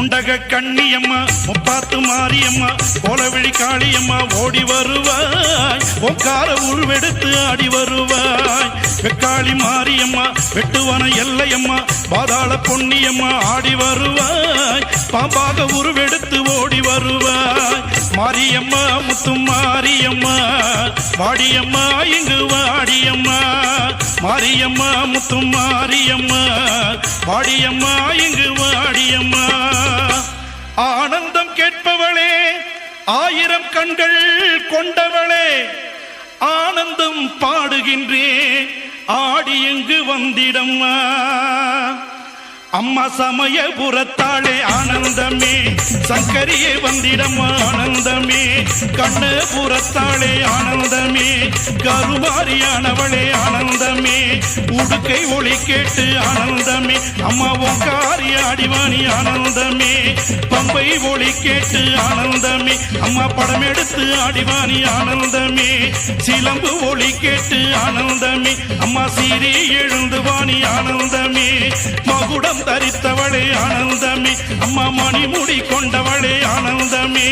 முண்டக கண்ணியம்மா முப்பாத்து மாரியம்மா கோலவிழி காளியம்மா ஓடி வருவாய் ஓங்கார உருவெடுத்து ஆடி வருவாய் வெக்காளி மாரியம்மா வெட்டுவன எல்லையம்மா பாதாள பொன்னியம்மா ஆடி வருவாய் பாம்பாக உருவெடுத்து ஓடி வருவாய் மாரியம்மா முத்து மாரியம்மா வாடியம்மா இங்கு வாடியம்மா மாரியம்மா முத்து மாரியம்மா வாடியம்மா இங்கு வாடியம்மா ஆனந்தம் கேட்பவளே ஆயிரம் கண்கள் கொண்டவளே ஆனந்தம் பாடுகின்றேன் ஆடி எங்கு வந்திடம்மா அம்மா சமயபுரத்தாளே ஆனந்தமே சங்கரியே வந்திடம்மா ஆனந்தமே கண்ணபுரத்தாளே ஆனந்தமே கருமாரியானவளே ஆனந்தமே உடுக்கை ஒளி கேட்டு ஆனந்தமே அம்மா ஓங்காரி ஆடிவாணி ஆனந்தமே பம்பை ஒளி கேட்டு ஆனந்தமே அம்மா படம் எடுத்து ஆடிவாணி ஆனந்தமே சிலம்பு ஒளி கேட்டு ஆனந்தமே அம்மா சீரி எழுந்து வாணி ஆனந்தமே மகுடம் தரித்தவளே ஆனந்தமே அம்மா மணிமுடி கொண்டவளே ஆனந்தமே